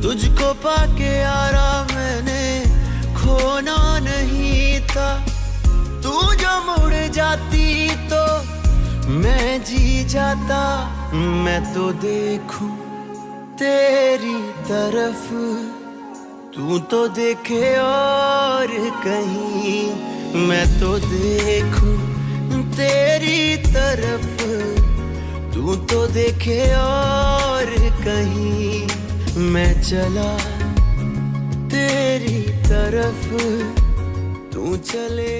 तुझको पाके यारा मैंने खोना नहीं था। तू जो मुड़ जाती तो मैं जी जाता। मैं तो देखूं तेरी तरफ, तू तो देखे और कहीं। मैं तो देखूं तेरी तरफ, तू तो देखे और कहीं। मैं चला तेरी तरफ, तू चले